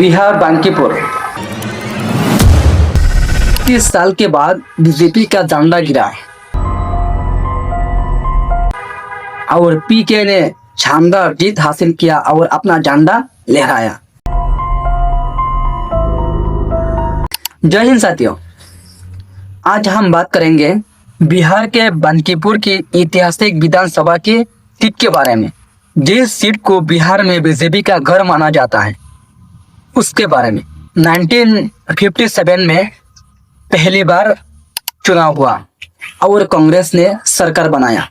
बिहार बांकीपुर 30 साल के बाद बीजेपी का झंडा गिरा और पीके ने शानदार जीत हासिल किया और अपना झंडा लहराया। जय हिंद साथियों, आज हम बात करेंगे बिहार के बांकीपुर की ऐतिहासिक विधानसभा की सीट के बारे में। जिस सीट को बिहार में बीजेपी का घर माना जाता है उसके बारे में। 1957 में पहली बार चुनाव हुआ और कांग्रेस ने सरकार बनाया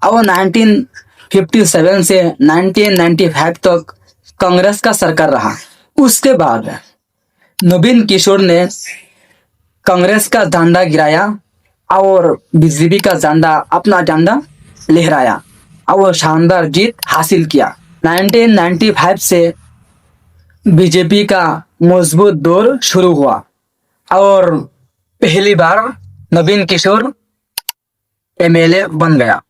और 1957 से 1995 तक कांग्रेस का सरकार रहा। उसके बाद नवीन किशोर ने कांग्रेस का झंडा गिराया और बीजेपी का झंडा अपना झंडा लहराया और शानदार जीत हासिल किया। 1995 से बीजेपी का मजबूत दौर शुरू हुआ और पहली बार नवीन किशोर एमएलए बन गया।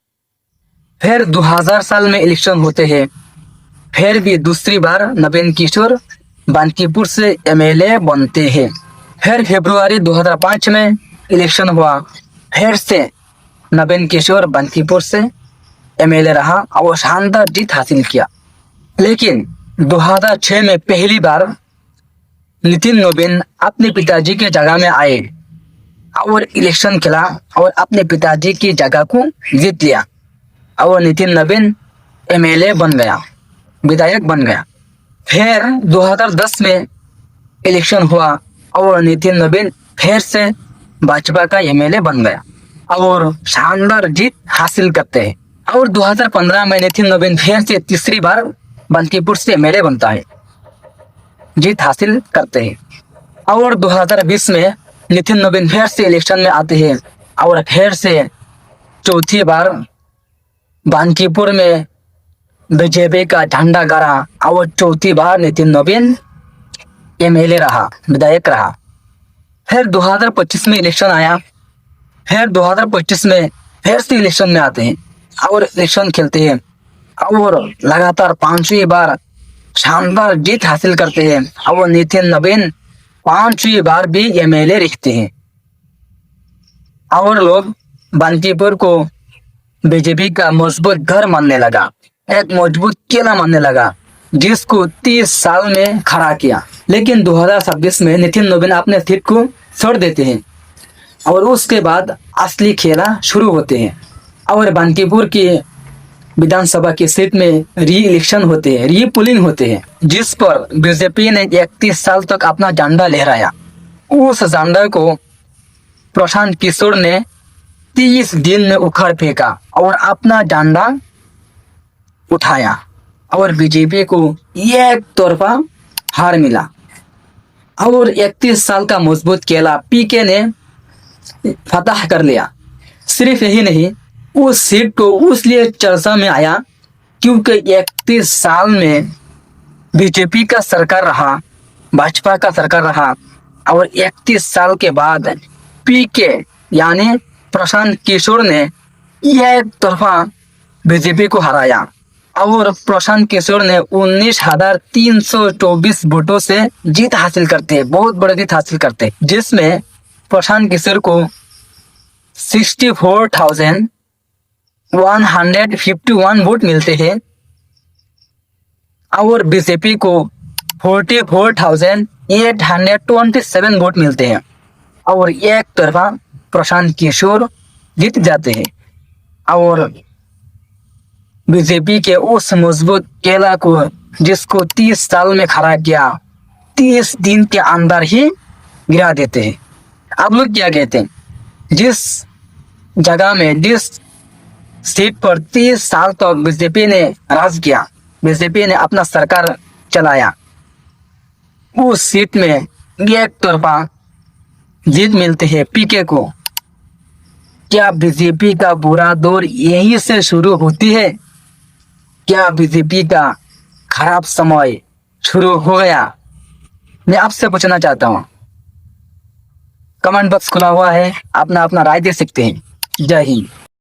फिर 2000 साल में इलेक्शन होते हैं, फिर भी दूसरी बार नवीन किशोर बांकीपुर से एमएलए बनते हैं। फिर फरवरी 2005 में इलेक्शन हुआ, फिर से नवीन किशोर बांकीपुर से एमएलए रहा और शानदार जीत हासिल किया। लेकिन 2006 में पहली बार नितिन नवीन अपने पिताजी के जगह में आए और इलेक्शन खेला और अपने पिताजी की जगह को जीत लिया और नितिन नवीन एमएलए बन गया, विधायक बन गया। फिर 2010 में इलेक्शन हुआ और नितिन नवीन फिर से भाजपा का एमएलए बन गया और शानदार जीत हासिल करते हैं। और 2015 में नितिन नवीन फिर से तीसरी बार बांकीपुर से एमएलए बनता है, जीत हासिल करते हैं। और 2020 में नितिन नवीन फिर से इलेक्शन में आते हैं और फिर से चौथी बार बांकीपुर में बीजेपी का झंडा गाड़ा और चौथी बार नितिन नवीन एमएलए रहा, विधायक रहा। फिर 2025 में इलेक्शन आया, फिर 2025 में फिर से इलेक्शन में आते हैं और इलेक्शन खेलते हैं और लगातार 5वीं बार शानदार जीत हासिल करते हैं और नितिन नवीन 5वीं बार भी एमएलए रहते हैं और लोग बांकीपुर को बीजेपी का मजबूत घर मानने लगा, एक मजबूत किला मानने लगा जिसको 30 साल में खड़ा किया। लेकिन 2026 में नितिन नवीन अपने सीट को छोड़ देते हैं और उसके बाद असली खेला शुरू होते हैं और बांकीपुर की विधानसभा की सीट में री इलेक्शन होते हैं, री पोलिंग होते हैं, जिस पर बीजेपी ने 31 साल तक अपना झंडा लहराया। उस झंडा को प्रशांत किशोर ने 30 दिन में उखाड़ फेंका और अपना झंडा उठाया और बीजेपी को एक तरफा हार मिला और 31 साल का मजबूत किला पीके ने फतह कर लिया। सिर्फ यही नहीं, उस सीट को उसलिए चर्चा में आया क्योंकि 31 साल में बीजेपी का सरकार रहा, भाजपा का सरकार रहा और 31 साल के बाद पीके यानी प्रशांत किशोर ने एक तरफा बीजेपी को हराया और प्रशांत किशोर ने 19,324 वोटों से जीत हासिल करते हैं, बहुत बड़ी जीत हासिल करते हैं, जिसमें प्रशांत किशोर को 64,151 वोट मिलते हैं और बीजेपी को 44,827 वोट मिलते हैं और एक तरफा प्रशांत किशोर जीत जाते हैं और बीजेपी के उस मजबूत किला को जिसको 30 साल में खड़ा किया 30 दिन के अंदर ही गिरा देते हैं। आप लोग क्या कहते हैं? जिस जगह में, जिस सीट पर 30 साल तक बीजेपी ने राज किया, बीजेपी ने अपना सरकार चलाया, उस सीट में एक तरफा जीत मिलते हैं पीके को। क्या बीजेपी का बुरा दौर यहीं से शुरू होती है? क्या बीजेपी का खराब समय शुरू हो गया? मैं आपसे पूछना चाहता हूँ। कमेंट बॉक्स खुला हुआ है, अपना अपना राय दे सकते हैं। जय हिंद।